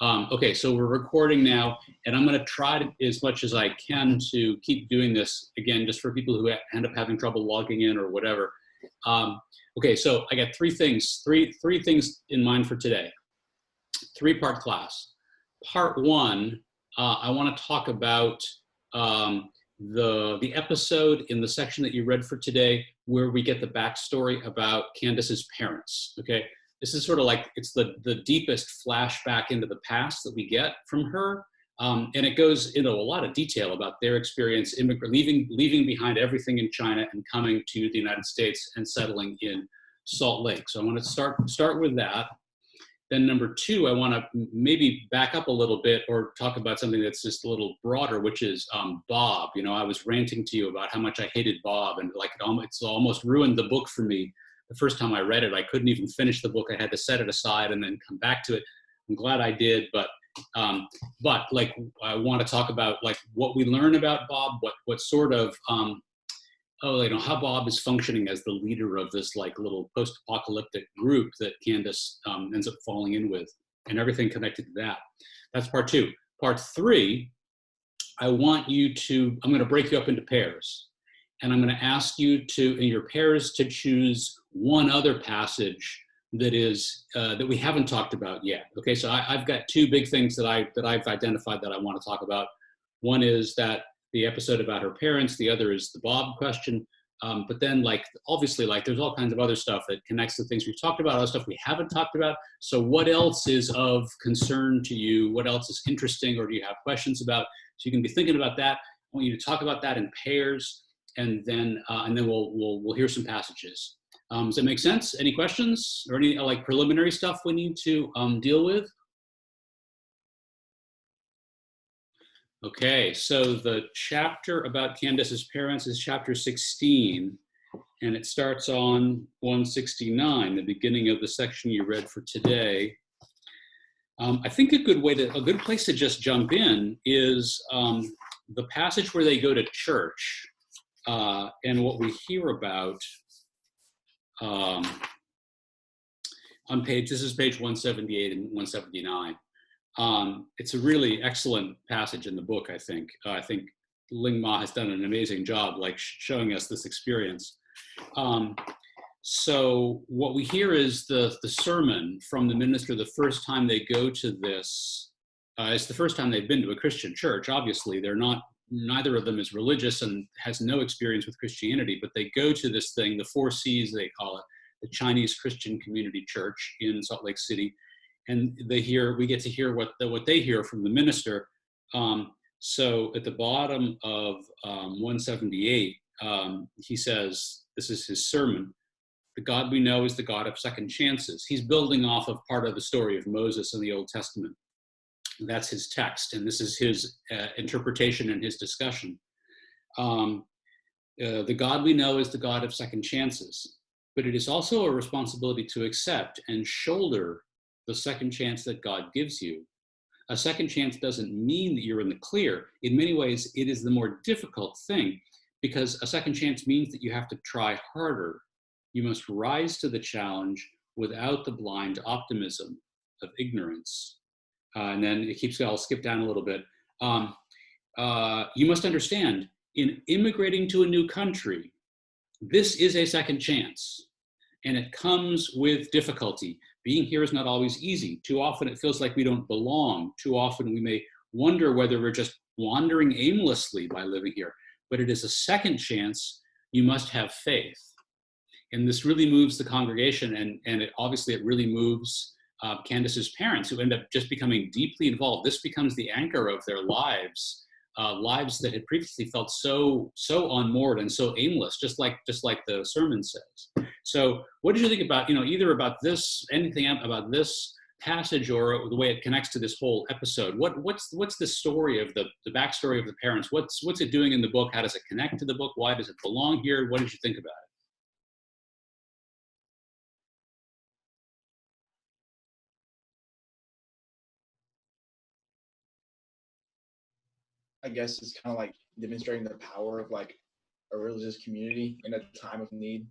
Okay, so we're recording now, and I'm going to try to, as much as I can, to keep doing this again, just for people who end up having trouble logging in or whatever. Okay, so I got three things in mind for today. Three-part class. Part one, I want to talk about the episode in the section that you read for today, where we get the backstory about Candace's parents. Okay, this is sort of like, it's the deepest flashback into the past that we get from her. And it goes into a lot of detail about their experience leaving behind everything in China and coming to the United States and settling in Salt Lake. So I want to start with that. Then number two, I want to maybe back up a little bit or talk about something that's just a little broader, which is Bob. You know, I was ranting to you about how much I hated Bob, and like it's almost ruined the book for me. The first time I read it, I couldn't even finish the book. I had to set it aside and then come back to it. I'm glad I did, but like I want to talk about like what we learn about Bob, what sort of how Bob is functioning as the leader of this like little post-apocalyptic group that Candace ends up falling in with, and everything connected to that. That's part two. Part three, I'm going to break you up into pairs, and I'm going to ask you in your pairs to choose one other passage that is that we haven't talked about yet. Okay, so I've got two big things that I've identified that I want to talk about. One is that the episode about her parents, the other is the Bob question. But then like, obviously, like there's all kinds of other stuff that connects to things we've talked about, other stuff we haven't talked about. So what else is of concern to you? What else is interesting, or do you have questions about? So you can be thinking about that. I want you to talk about that in pairs, and then we'll hear some passages. Does that make sense? Any questions or any like preliminary stuff we need to deal with? Okay, so the chapter about Candace's parents is chapter 16, and it starts on 169, the beginning of the section you read for today. I think a good place to just jump in is the passage where they go to church, and what we hear about this is page 178 and 179. It's a really excellent passage in the book, I think. I think Ling Ma has done an amazing job like showing us this experience. So what we hear is the sermon from the minister the first time they go to this. It's the first time they've been to a Christian church. Obviously, neither of them is religious and has no experience with Christianity, but they go to this thing, the 4 C's they call it, the Chinese Christian Community Church in Salt Lake City. And we get to hear what they hear from the minister. So at the bottom of 178, he says, this is his sermon, "The God we know is the God of second chances." He's building off of part of the story of Moses in the Old Testament. That's his text, and this is his interpretation and his discussion. The God we know is the God of second chances, but it is also a responsibility to accept and shoulder the second chance that God gives you. A second chance doesn't mean that you're in the clear. In many ways, it is the more difficult thing, because a second chance means that you have to try harder. You must rise to the challenge without the blind optimism of ignorance. And then it keeps, I'll skip down a little bit. You must understand, in immigrating to a new country, this is a second chance, and it comes with difficulty. Being here is not always easy. Too often it feels like we don't belong. Too often we may wonder whether we're just wandering aimlessly by living here. But it is a second chance. You must have faith. And this really moves the congregation, and it really moves Candace's parents, who end up just becoming deeply involved. This becomes the anchor of their lives, lives that had previously felt so unmoored and so aimless, just like the sermon says. So what did you think about, either about this, anything about this passage, or the way it connects to this whole episode? What's the story of the backstory of the parents? What's it doing in the book? How does it connect to the book? Why does it belong here? What did you think about it? I guess it's kind of like demonstrating the power of like a religious community in a time of need.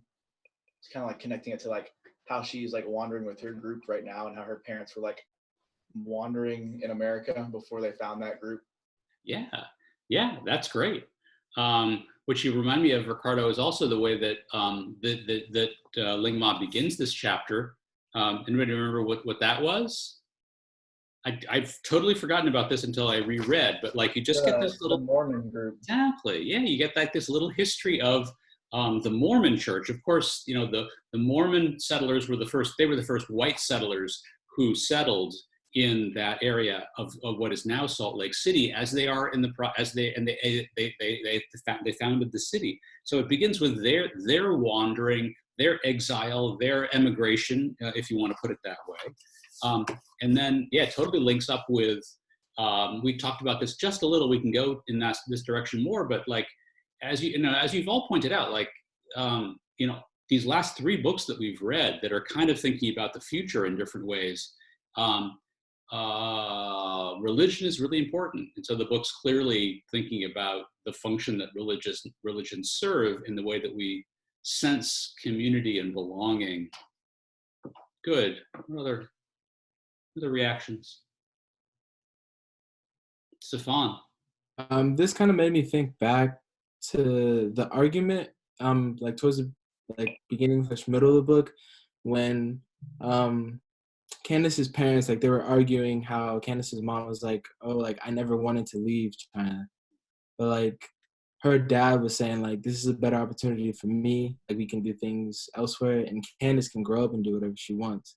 It's kind of like connecting it to like how she's like wandering with her group right now, and how her parents were like wandering in America before they found that group. Yeah, that's great. Which you remind me of, Ricardo, is also the way that Ling Ma begins this chapter. Anybody remember what that was? I've totally forgotten about this until I reread, but like you just get this little the Mormon group. Exactly. Yeah, you get like this little history of the Mormon Church. Of course, you know the Mormon settlers were the first. They were the first white settlers who settled in that area of what is now Salt Lake City, as they are in the they founded the city. So it begins with their wandering, their exile, their emigration, if you want to put it that way. And then, yeah, it totally links up with, we talked about this just a little, we can go in this direction more, but like, as you've all pointed out, like, these last 3 books that we've read that are kind of thinking about the future in different ways, religion is really important. And so the book's clearly thinking about the function that religions serve in the way that we sense community and belonging. Good. What other reactions? Stefan. This kind of made me think back to the argument, like towards the beginning / middle of the book, when Candace's parents, like, they were arguing how Candace's mom was like, oh, like, I never wanted to leave China, but like her dad was saying, like, this is a better opportunity for me, like, we can do things elsewhere and Candace can grow up and do whatever she wants.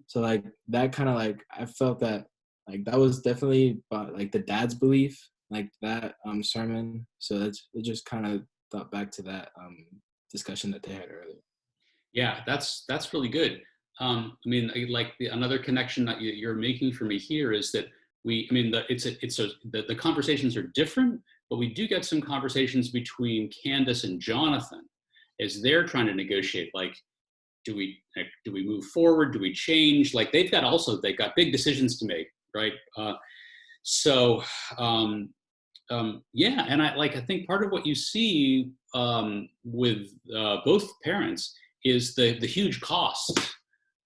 So like that kind of, like, I felt that, like, that was definitely about, like, the dad's belief, like that sermon. So it just kind of thought back to that discussion that they had earlier. Yeah, that's really good. I mean, like another connection that you're making for me here is that the conversations are different, but we do get some conversations between Candace and Jonathan as they're trying to negotiate, like, do we move forward? Do we change? Like they've got big decisions to make, right? Yeah, and I think part of what you see with both parents is the huge cost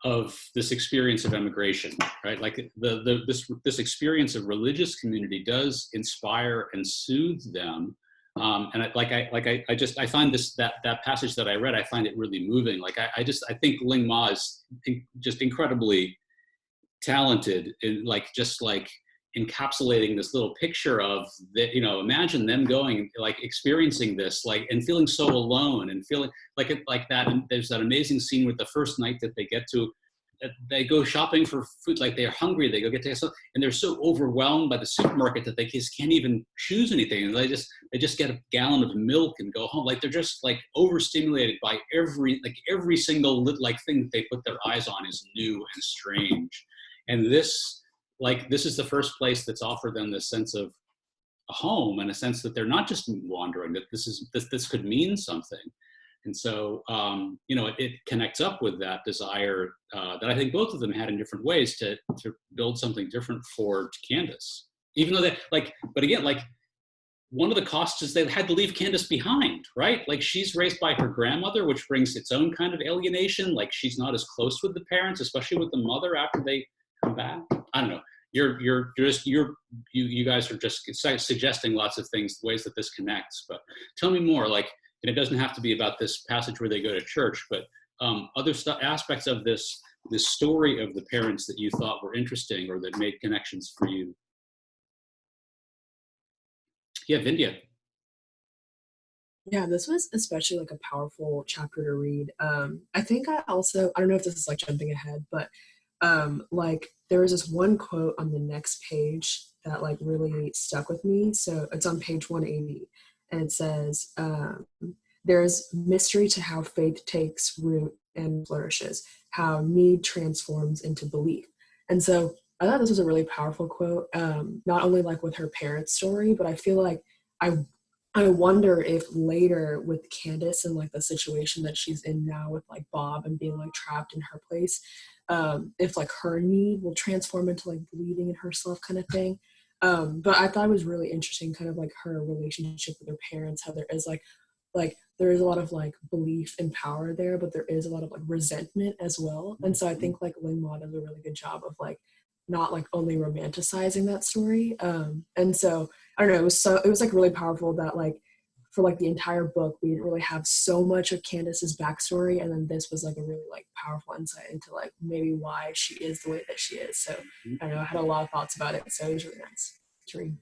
of this experience of emigration, right? Like this experience of religious community does inspire and soothe them. And I find that passage that I read, I find it really moving. Like I think Ling Ma is just incredibly talented in encapsulating this little picture of that, imagine them going, like, experiencing this, like, and feeling so alone and feeling like that. And there's that amazing scene with the first night that they go shopping for food, like they're hungry, they go get something, and they're so overwhelmed by the supermarket that they just can't even choose anything. And they just get a gallon of milk and go home. Like they're just like overstimulated by every single thing that they put their eyes on is new and strange. And this is the first place that's offered them this sense of a home and a sense that they're not just wandering, that this could mean something. And so, it connects up with that desire that I think both of them had in different ways to build something different for Candace. Even though but again, like, one of the costs is they had to leave Candace behind, right? Like, she's raised by her grandmother, which brings its own kind of alienation. Like, she's not as close with the parents, especially with the mother after they come back. I don't know. You guys are just suggesting lots of things, ways that this connects. But tell me more. Like, and it doesn't have to be about this passage where they go to church, but other aspects of this story of the parents that you thought were interesting or that made connections for you. Yeah, Vindhya. Yeah, this was especially like a powerful chapter to read. I think I don't know if this is like jumping ahead, but like there was this one quote on the next page that like really stuck with me. So it's on page 180, and it says, there's mystery to how faith takes root and flourishes, how need transforms into belief. And so I thought this was a really powerful quote, not only like with her parents' story, but I feel like I wonder if later with Candace and like the situation that she's in now with like Bob and being like trapped in her place, if like her need will transform into like believing in herself kind of thing. But I thought it was really interesting, kind of like her relationship with her parents, how there is like there is a lot of like belief and power there, but there is a lot of like resentment as well. And so I think like Ling Ma does a really good job of like not like only romanticizing that story. And so I don't know, it was like really powerful that like for like the entire book we didn't really have so much of Candace's backstory, and then this was like a really like powerful insight into like maybe why she is the way that she is. So I don't know, I had a lot of thoughts about it, so it was really nice to read.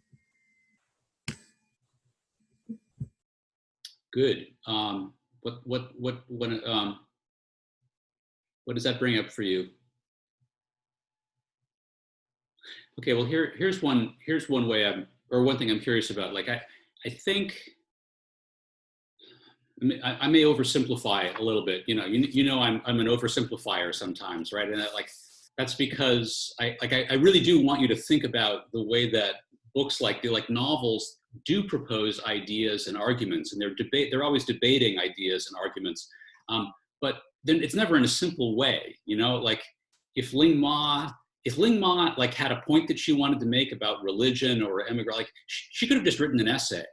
Good. What does that bring up for you? Okay, well here's one way one thing I'm curious about. Like I think I may oversimplify a little bit. You know I'm an oversimplifier sometimes, right? And that's because I really do want you to think about the way that books like novels do propose ideas and arguments, and they're always debating ideas and arguments, but then it's never in a simple way. Like if Ling Ma like had a point that she wanted to make about religion or immigrant, like she could have just written an essay,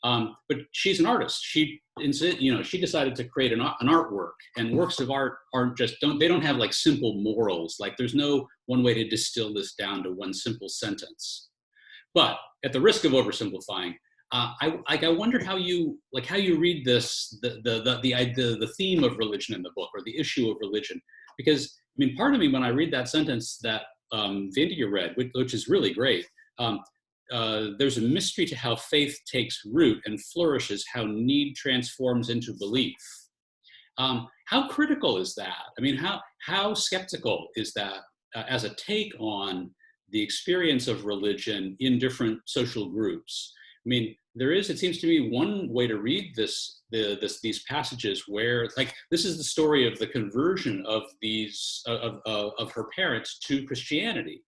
but she's an artist. She decided to create an artwork, and works of art don't have like simple morals. Like there's no one way to distill this down to one simple sentence. But at the risk of oversimplifying, I wondered how you read this, the theme of religion in the book, or the issue of religion, because I mean, part of me when I read that sentence that Vindiga read, which is really great, there's a mystery to how faith takes root and flourishes, how need transforms into belief. How critical is that? I mean, how skeptical is that as a take on the experience of religion in different social groups? I mean, it seems to me, one way to read these passages where, like, this is the story of the conversion of of her parents to Christianity.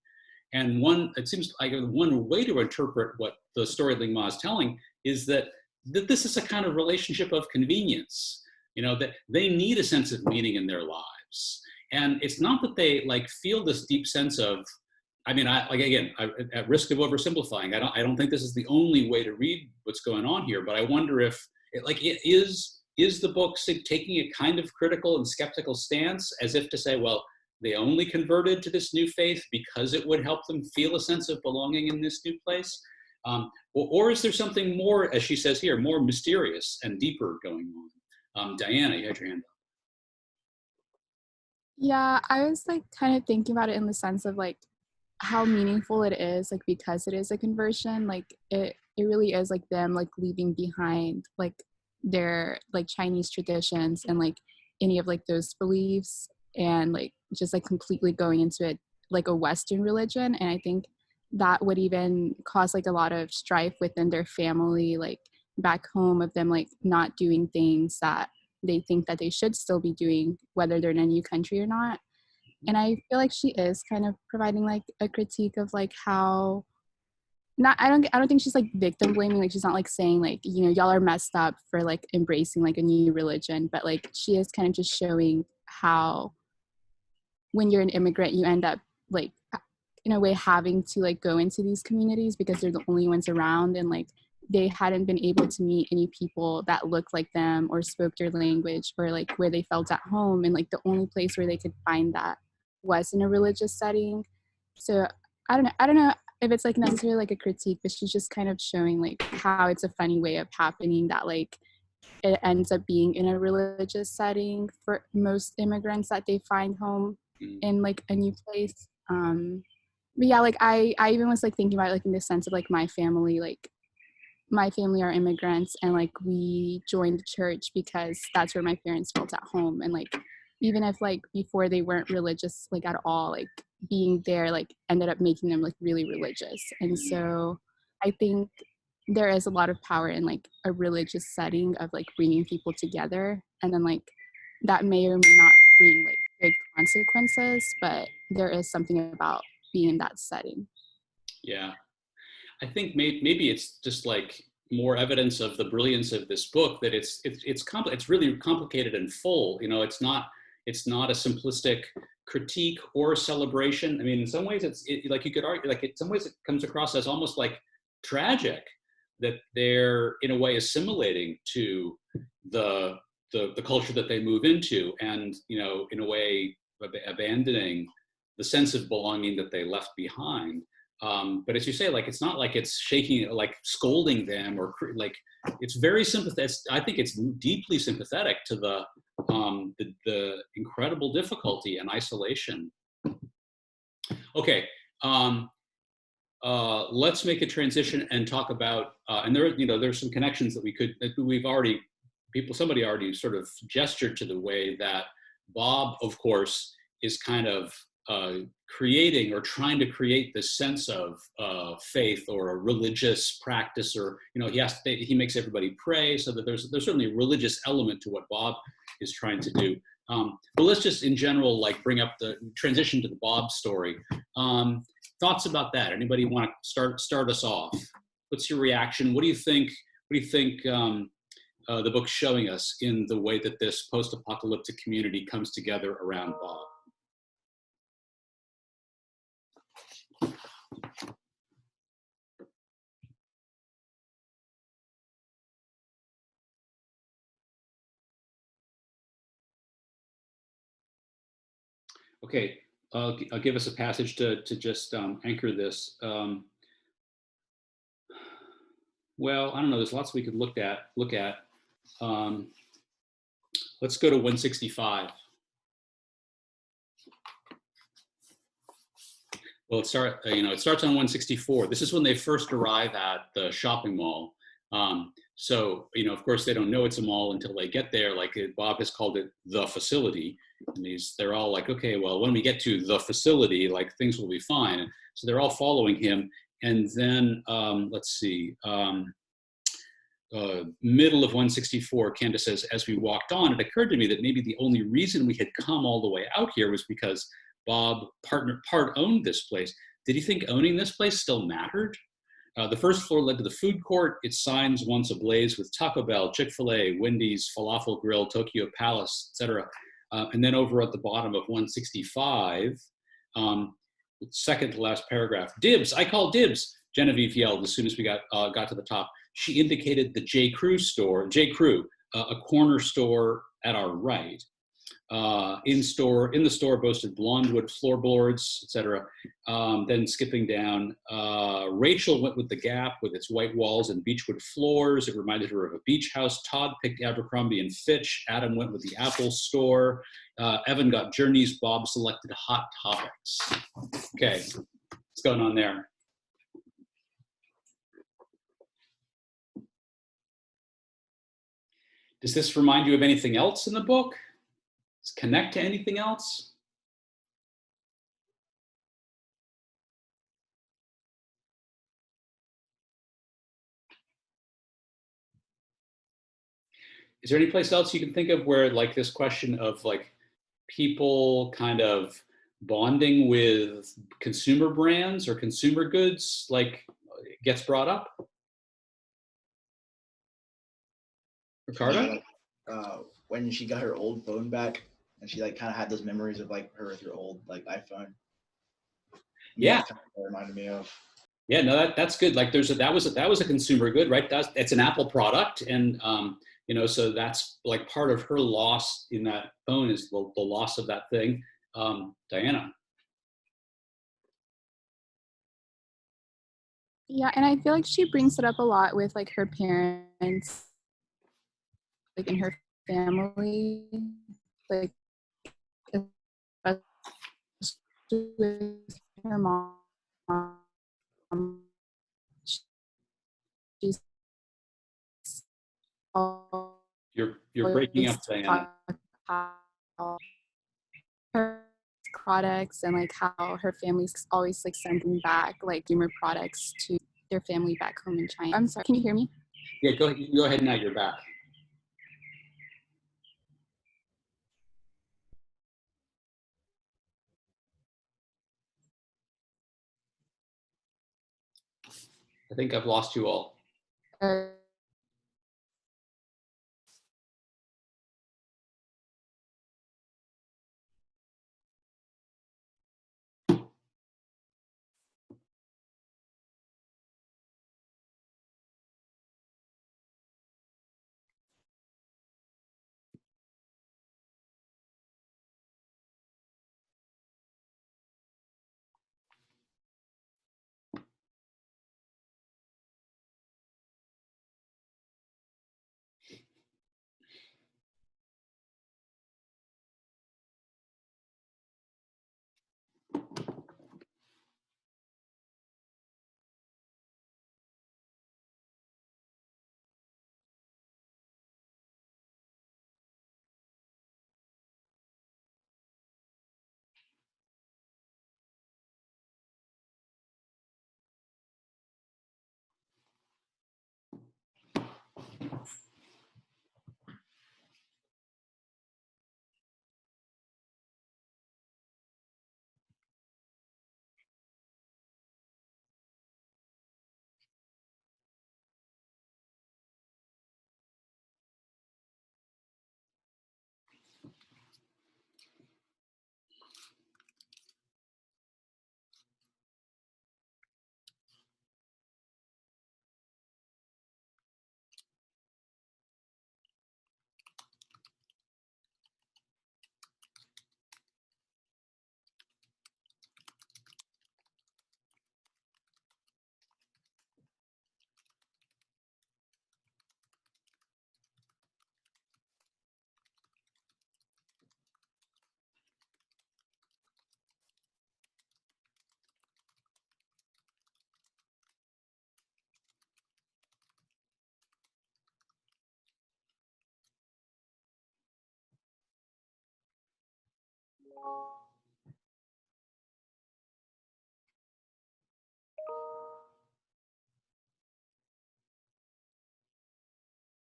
And it seems like one way to interpret what the story Ling Ma is telling is that this is a kind of relationship of convenience, that they need a sense of meaning in their lives. And it's not that they like feel this deep sense of, I mean, at risk of oversimplifying, I don't think this is the only way to read what's going on here, but I wonder if is the book taking a kind of critical and skeptical stance, as if to say, well, they only converted to this new faith because it would help them feel a sense of belonging in this new place? Or is there something more, as she says here, more mysterious and deeper going on? Diana, you had your hand up. Yeah, I was like kind of thinking about it in the sense of like how meaningful it is, like because it is a conversion, like it really is like them like leaving behind like their like Chinese traditions and like any of like those beliefs, and like just like completely going into it like a Western religion. And I think that would even cause like a lot of strife within their family, like back home, of them like not doing things that they think that they should still be doing, whether they're in a new country or not. And I feel like she is kind of providing like a critique of like how I don't think she's like victim blaming. Like she's not like saying like, y'all are messed up for like embracing like a new religion, but like she is kind of just showing how when you're an immigrant, you end up like in a way having to like go into these communities because they're the only ones around, and like they hadn't been able to meet any people that looked like them or spoke their language or like where they felt at home, and like the only place where they could find that was in a religious setting. So I don't know if it's like necessarily like a critique, but she's just kind of showing like how it's a funny way of happening that like it ends up being in a religious setting for most immigrants that they find home in like a new place. But yeah, like I even was like thinking about it, like in the sense of like my family are immigrants, and like we joined the church because that's where my parents felt at home. And like even if like before they weren't religious like at all, like being there like ended up making them like really religious. And so I think there is a lot of power in like a religious setting of like bringing people together, and then like that may or may not bring like good consequences, but there is something about being in that setting. Yeah, I think maybe it's just like more evidence of the brilliance of this book, that it's really complicated and full. It's not a simplistic critique or celebration. I mean, in some ways like you could argue, like in some ways it comes across as almost like tragic that they're in a way assimilating to the culture that they move into, and in a way abandoning the sense of belonging that they left behind. But as you say, like, it's not like it's shaking, like scolding them, or like, it's very sympathetic. I think it's deeply sympathetic to the incredible difficulty and isolation. Okay, let's make a transition and talk about, and there's some connections that somebody already sort of gestured to the way that Bob, of course, is kind of creating or trying to create this sense of faith or a religious practice, or he makes everybody pray, so that there's certainly a religious element to what Bob is trying to do. But let's just in general bring up the transition to the Bob story. Thoughts about that? Anybody want to start us off? What's your reaction? What do you think? The book's showing us in the way that this post-apocalyptic community comes together around Bob? Okay, I'll give us a passage to just anchor this. Well, I don't know. There's lots we could look at. Let's go to 165. Well, it starts on 164. This is when they first arrive at the shopping mall. So, of course, they don't know it's a mall until they get there. Like Bob has called it the facility. And they're all like, okay, well, when we get to the facility, like things will be fine. And so they're all following him. And then, let's see, middle of 164, Candace says, as we walked on, it occurred to me that maybe the only reason we had come all the way out here was because Bob part owned this place. Did he think owning this place still mattered? The first floor led to the food court, its signs once ablaze with Taco Bell, Chick-fil-A, Wendy's, Falafel Grill, Tokyo Palace, etc. And then over at the bottom of 165, second to last paragraph, dibs, I call dibs, Genevieve yelled as soon as we got to the top. She indicated the J. Crew, a corner store at our right. In the store boasted blonde wood floorboards, etc. Then skipping down, Rachel went with the Gap with its white walls and beechwood floors. It reminded her of a beach house. Todd picked Abercrombie and Fitch. Adam went with the Apple store. Evan got Journeys. Bob selected Hot Topics. Okay, what's going on there? Does this remind you of anything else in the book? Does it connect to anything else? Is there any place else you can think of where like this question of like people kind of bonding with consumer brands or consumer goods like gets brought up? Ricardo? When she got her old phone back and she like kind of had those memories of like her with her old like iPhone. Yeah. That's kind of what it reminded me of. Yeah, no, that's good. Like that was a consumer good, right? It's an Apple product. And, so that's like part of her loss in that phone is the loss of that thing. Diana. Yeah, and I feel like she brings it up a lot with like her parents, like in her family, like with her mom. She's You're breaking up, Diana. Her products and like how her family's always like sending back like consumer products to their family back home in China. I'm sorry, can you hear me? Yeah, go ahead now, you're back. I think I've lost you all.